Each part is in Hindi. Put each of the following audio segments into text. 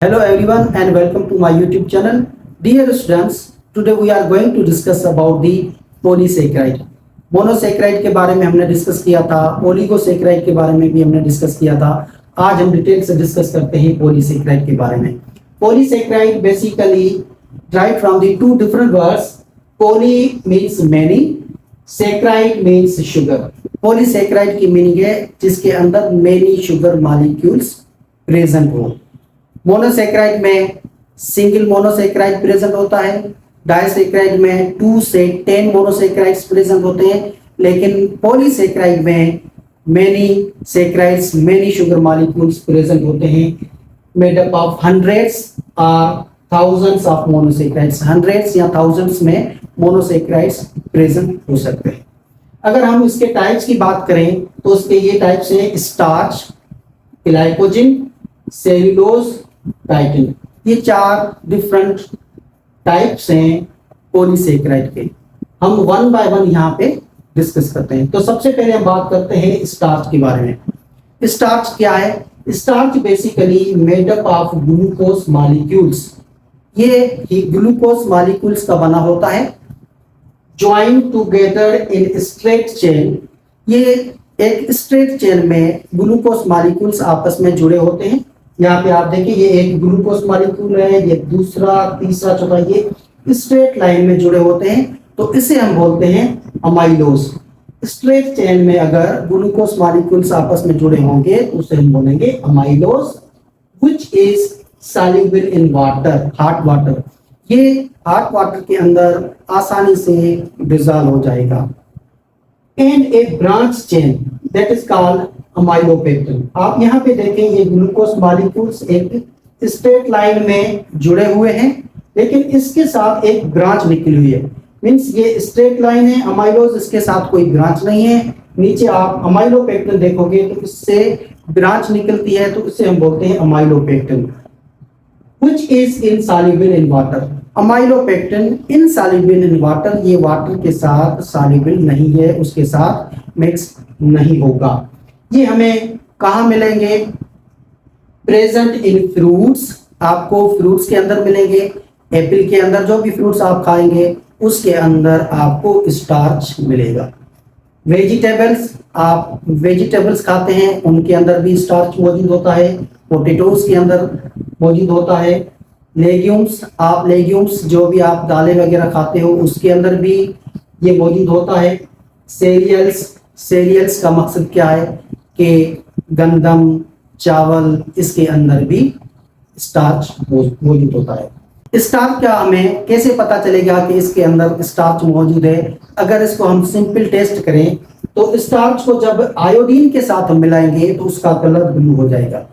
Hello everyone and welcome to my YouTube channel. Dear students, today we are going to discuss about the polysaccharide. Monosaccharide के बारे में हमने डिस्कस किया था, ओलिगोसेक्राइड के बारे में भी हमने डिस्कस किया था। आज हम डिटेल से डिस्कस करते हैं पॉलीसेक्राइड के बारे में। Polysaccharide basically derived from the two different words. Poly means many, saccharide means sugar. Polysaccharide की मीनिंग है जिसके अंदर many sugar molecules प्रेजेंट हो। मोनोसेक्राइड में सिंगल मोनोसेक्राइड प्रेजेंट होता है, डाइसेक्राइड में 2 से 10 मोनोसेक्राइड्स प्रेजेंट होते हैं, लेकिन पॉलीसेक्राइड में many saccharides many sugar molecules present होते हैं, मेड अप ऑफ हंड्रेड्स और थाउजेंड्स ऑफ मोनोसेक्राइड्स। हंड्रेड्स या थाउजेंड्स में मोनोसेक्राइड्स प्रेजेंट हो सकते हैं। अगर हम इसके टाइप्स की बात करें तो उसके ये टाइप्स हैं स्टार्च, ग्लाइकोजन, सेल्यूलोज, टाइटिन। ये 4 डिफरेंट टाइप्स हैं पॉलीसेक्राइड के। हम वन बाय वन यहाँ पे डिस्कस करते हैं। तो सबसे पहले हम बात करते हैं स्टार्च के बारे में। स्टार्च क्या है? Starch basically made up of glucose molecules. ये ग्लूकोज मॉलिक्यूल्स का बना होता है, join together in straight chain. ये एक स्ट्रेट चेन में ग्लूकोज मॉलिक्यूल्स आपस में जुड़े होते हैं। यहाँ पे आप देखिए, ये एक ग्लूकोज मॉलिक्यूल है, ये दूसरा, तीसरा, चौथा, ये स्ट्रेट लाइन में जुड़े होते हैं, तो इसे हम बोलते हैं अमाइलोज। स्ट्रेट चेन में अगर ग्लूकोज मॉलिक्यूल्स आपस में जुड़े होंगे तो उसे हम बोलेंगे amylose, which is soluble in water, hot water. ये हॉट वाटर के अंदर आसानी से डिसॉल्व हो जाएगा। And A branch chain that is called amylopectin. आप यहाँ पे देखें, ये ग्लूकोज मॉलिक्यूल्स एक स्ट्रेट लाइन में जुड़े हुए हैं, लेकिन इसके साथ एक ब्रांच निकली हुई है। मींस ये स्ट्रेट लाइन है अमाइलोज, इसके साथ कोई ब्रांच नहीं है। नीचे आप अमाइलोपेक्टिन देखोगे तो इससे ब्रांच निकलती है, तो इसे हम बोलते हैं amylopectin, which is insoluble in water. Amylopectin insoluble in water, ये वाटर के साथ सॉल्युबल नहीं है, उसके साथ मिक्स नहीं होगा। ये हमें कहाँ मिलेंगे? Present in fruits. आपको फ्रूट्स के अंदर मिलेंगे, एप्पल के अंदर, जो भी फ्रूट्स आप खाएंगे उसके अंदर आपको स्टार्च मिलेगा। वेजिटेबल्स, आप वेजिटेबल्स खाते हैं उनके अंदर भी स्टार्च मौजूद होता है। पोटैटोज के अंदर मौजूद होता है। लेग्यूम्स, आप लेग्यूम्स जो भी आप दालें वगैरह खाते हो उसके अंदर भी ये मौजूद होता है। सीरियल्स, सीरियल्स का मकसद क्या है कि गंदम, चावल, इसके अंदर भी स्टार्च मौजूद होता है। स्टार्च का हमें कैसे पता चलेगा कि इसके अंदर स्टार्च मौजूद है? अगर इसको हम सिंपल टेस्ट करें तो स्टार्च को जब आयोडीन के साथ हम मिलाएंगे तो उसका कलर ब्लू हो जाएगा।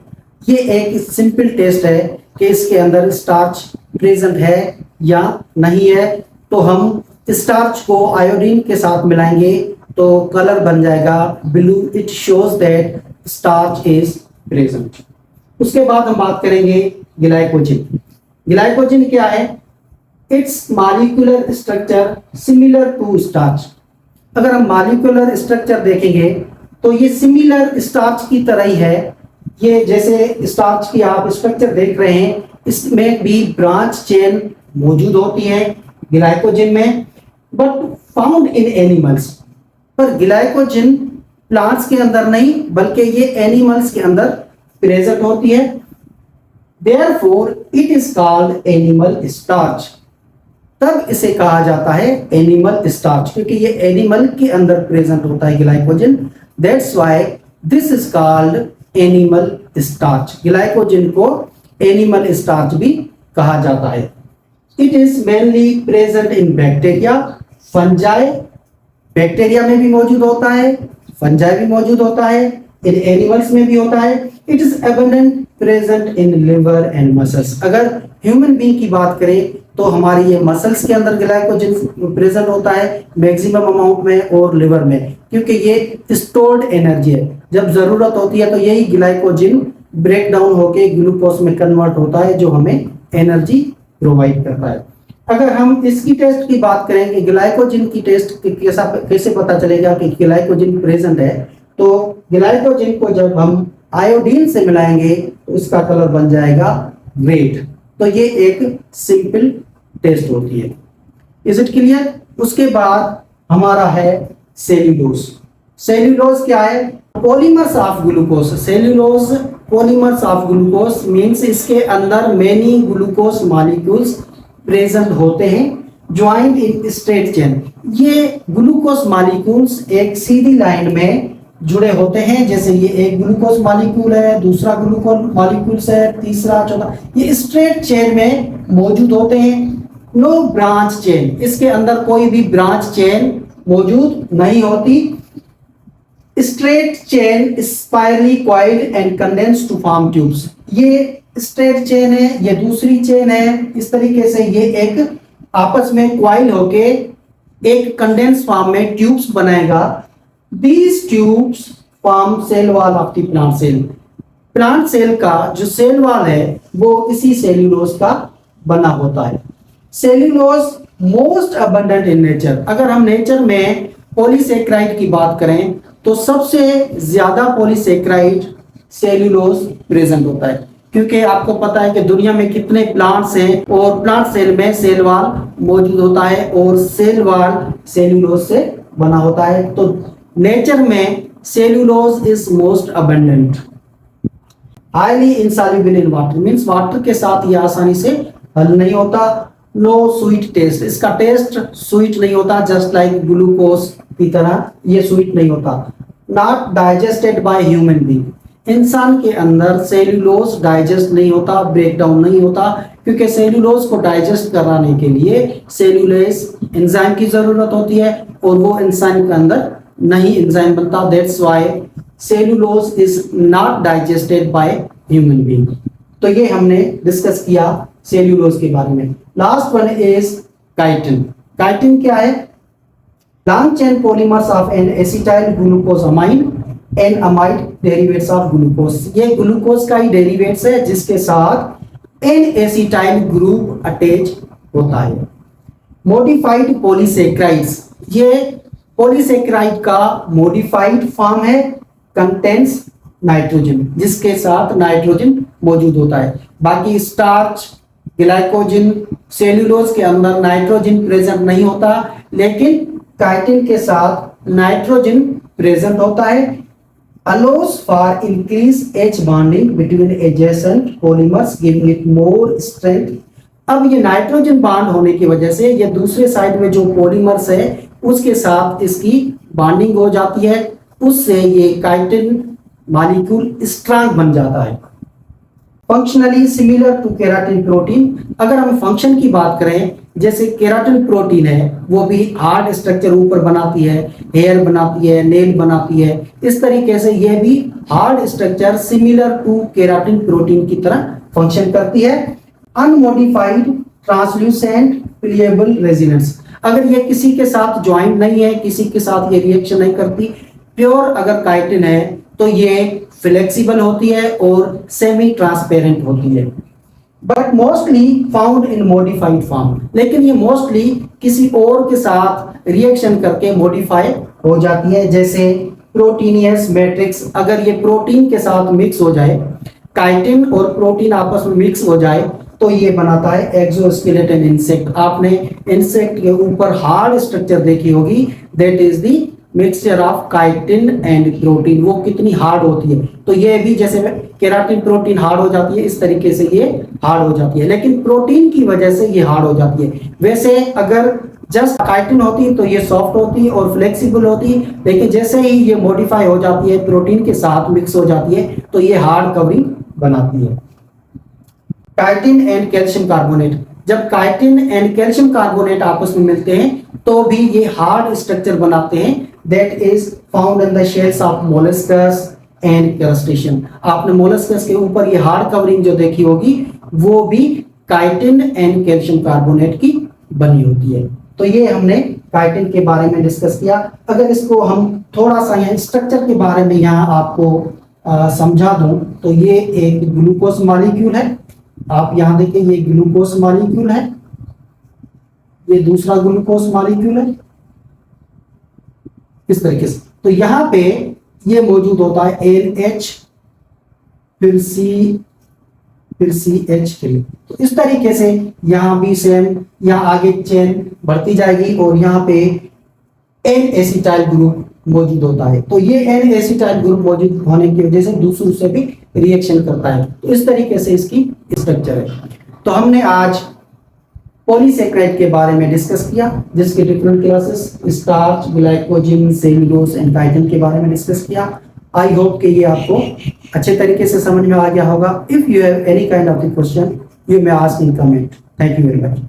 ये एक सिंपल टेस्ट है कि इसके अंदर स्टार्च प्रेजेंट है या नहीं है। तो हम स्टार्च को आयोडीन के साथ मिलाएंगे तो कलर बन जाएगा blue. It shows that starch is present. उसके बाद हम बात करेंगे ग्लाइकोजन। ग्लाइकोजन क्या है? It's molecular structure similar to starch. अगर हम मॉलिक्यूलर स्ट्रक्चर देखेंगे तो ये सिमिलर स्टार्च की तरह ही है। ये जैसे स्टार्च की आप स्ट्रक्चर देख रहे हैं, इसमें भी ब्रांच चेन मौजूद होती है ग्लाइकोजन में, बट फाउंड इन एनिमल्स। पर ग्लाइकोजन प्लांट्स के अंदर नहीं बल्कि ये एनिमल्स के अंदर प्रेजेंट होती है। Therefore, it is called animal starch. तब इसे कहा जाता है एनिमल स्टार्च, क्योंकि ये एनिमल के अंदर प्रेजेंट होता है glycogen. That's why this is called animal starch. Glycogen को एनिमल स्टार्च भी कहा जाता है। It is mainly present in bacteria, fungi. Bacteria में भी मौजूद होता है, फंजाई भी मौजूद होता है, इन एनिमल्स में भी होता है। It is abundant present in liver and muscles. अगर ह्यूमन बीइंग की बात करें तो हमारी ये मसल्स के अंदर ग्लाइकोजन प्रेजेंट होता है मैक्सिमम अमाउंट में, और लिवर में, क्योंकि ये स्टोर्ड एनर्जी है। जब जरूरत होती है तो यही ग्लाइकोजन ब्रेक डाउन होकर ग्लूकोज में कन्वर्ट होता है, जो हमें एनर्जी प्रोवाइड करता है। अगर हम इसकी टेस्ट की बात करें कि ग्लाइकोजन की टेस्ट कैसे पता चलेगा कि ग्लाइकोजन प्रेजेंट है, तो ग्लाइकोजन को जब हम आयोडीन से मिलाएंगे तो इसका कलर बन जाएगा वेट। तो ये एक सिंपल टेस्ट होती है। Is it clear? उसके बाद हमारा है सेल्यूलोज। सेल्यूलोज क्या है? Polymers of glucose. Cellulose polymers of glucose means इसके अंदर मेनी ग्लूकोज मॉलिक्यूल्स प्रेजेंट होते हैं ज्वाइंट इन स्ट्रेट चेन। ये ग्लूकोज मॉलिक्यूल्स एक सीधी लाइन में जुड़े होते हैं, जैसे ये एक ग्लूकोज मॉलिक्यूल है, दूसरा ग्लूकोज मॉलिक्यूल्स है, तीसरा, चौथा, ये स्ट्रेट चेन में मौजूद होते हैं। नो ब्रांच चेन, इसके अंदर कोई भी ब्रांच चेन मौजूद नहीं होती। Straight chain spirally coiled and condense to form tubes. ये स्ट्रेट चेन है, ये दूसरी चेन है, इस तरीके से ये एक आपस में क्वाइल होके एक कंडेंस फॉर्म में ट्यूब्स बनाएगा। These tubes form cell wall of the plant cell. Plant cell का जो सेल वॉल है वो इसी सेल्यूलोज का बना होता है। Cellulose most abundant in nature. अगर हम नेचर में पॉलीसेक्राइड की बात करें तो सबसे ज्यादा पॉलीसेक्राइड सेल्यूलोज प्रेजेंट होता है, क्योंकि आपको पता है कि दुनिया में कितने प्लांट्स हैं और प्लांट सेल में सेल वॉल मौजूद होता है और सेल वॉल सेल्यूलोज से बना होता है। तो नेचर में cellulose is most abundant. Highly insoluble in water means water के साथ ये आसानी से हल नहीं होता। नो स्वीट टेस्ट, इसका टेस्ट स्वीट नहीं होता, जस्ट लाइक ग्लूकोज की तरह ये स्वीट नहीं होता। Not digested by human being, इंसान के अंदर सेल्यूलोज डाइजेस्ट नहीं होता, ब्रेक डाउन नहीं होता, क्योंकि सेल्यूलोज को डाइजेस्ट कराने के लिए सेल्यूलेज एंजाइम की जरूरत होती है और वो इंसान के अंदर नहीं एंजाइम बनता। That's why cellulose is not digested by human being. तो ये हमने डिस्कस किया सेल्यूलोज के बारे में। Last one is chitin. Chitin क्या है? Long chain polymers of N acetyl glucosamine N amide derivatives of glucose. ये ग्लूकोज का ही डेरिवेट्स है जिसके साथ एन एसिटाइल ग्रुप अटैच होता है। मॉडिफाइड पॉलीसेक्राइड्स, ये पॉलीसेक्राइड का मॉडिफाइड फॉर्म है, कंटेंस नाइट्रोजन, जिसके साथ नाइट्रोजन मौजूद होता है। बाकी स्टार्च, ग्लाइकोजन, सेल्यूलोज के अंदर नाइट्रोजन प्रेजेंट नहीं होता, लेकिन काइटिन के साथ नाइट्रोजन प्रेजेंट होता है। allows for increased H bonding between adjacent polymers giving it more strength। अब ये नाइट्रोजन बॉन्ड होने की वजह से ये दूसरे साइड में जो पॉलीमर्स है उसके साथ इसकी बॉन्डिंग हो जाती है, उससे ये काइटिन मॉलिक्यूल स्ट्रांग बन जाता है। Functionally similar to keratin protein. अगर हम फंक्शन की बात करें, जैसे केराटिन प्रोटीन है वो भी हार्ड स्ट्रक्चर ऊपर बनाती है, हेयर बनाती है, नेल बनाती है, इस तरीके से ये भी hard structure similar to keratin protein की तरह फंक्शन करती है। Unmodified translucent pliable resilience. अगर ये किसी के साथ ज्वाइंट नहीं है, किसी के साथ ये रिएक्शन नहीं करती, प्योर अगर काइटिन है तो ये फ्लेक्सिबल होती है और सेमी ट्रांसपेरेंट होती है। But mostly found in modified form, लेकिन ये मोस्टली किसी और के साथ रिएक्शन करके मॉडिफाई हो जाती है। जैसे प्रोटीनियस मैट्रिक्स, अगर ये प्रोटीन के साथ मिक्स हो जाए, काइटिन और प्रोटीन आपस में मिक्स हो जाए तो ये बनाता है एक्सोस्केलेटन इंसेक्ट। आपने इंसेक्ट के ऊपर हार्ड स्ट्रक्चर देखी होगी, that is the mixture of chitin and protein. वो कितनी हार्ड होती है, तो ये भी जैसे केराटिन प्रोटीन हार्ड हो जाती है, इस तरीके से ये हार्ड हो जाती है, लेकिन प्रोटीन की वजह से ये हार्ड हो जाती है। वैसे अगर जस्ट काइटिन होती तो ये सॉफ्ट होती और फ्लेक्सिबल होती, लेकिन जैसे ही ये मॉडिफाई हो जाती है, प्रोटीन के साथ मिक्स हो जाती है, तो ये हार्ड कवरिंग बनाती है। काइटिन एंड कैल्शियम कार्बोनेट, जब काइटिन एंड कैल्शियम कार्बोनेट आपस में मिलते हैं तो भी ये हार्ड स्ट्रक्चर बनाते हैं, that is found in the shells of molluscs and crustacean. आपने मोलस्कस के ऊपर ये हार्ड कवरिंग जो देखी होगी वो भी काइटिन एंड कैल्शियम कार्बोनेट की बनी होती है। तो ये हमने काइटिन के बारे में डिस्कस किया। अगर इसको हम थोड़ा सा यहाँ स्ट्रक्चर के बारे में यहाँ आपको समझा दूं तो ये एक ग्लूकोज मॉलिक्यूल है, आप यहां देखिए ये ग्लूकोज मॉलिक्यूल है, ये दूसरा ग्लूकोज मॉलिक्यूल है, इस तरीके से। तो यहां पे ये मौजूद होता है NH, फिर फिर CH3। तो इस तरीके से यहाँ भी सेम, यहाँ आगे चेन बढ़ती जाएगी और यहाँ पे एन एसिटाइल ग्रुप मौजूद होता है। तो ये एन एसिटाइल ग्रुप मौजूद होने की वजह से दूसरों से भी रिएक्शन करता है। तो इस तरीके से इसकी स्ट्रक्चर है। तो हमने आज पॉलीसेकेराइड के बारे में डिस्कस किया, जिसके different classes starch, glycogen, cellulose and chitin के बारे में डिस्कस किया। आई होप कि ये आपको अच्छे तरीके से समझ में आ गया होगा। If you have any kind of the question, you may ask in comment. Thank you very much.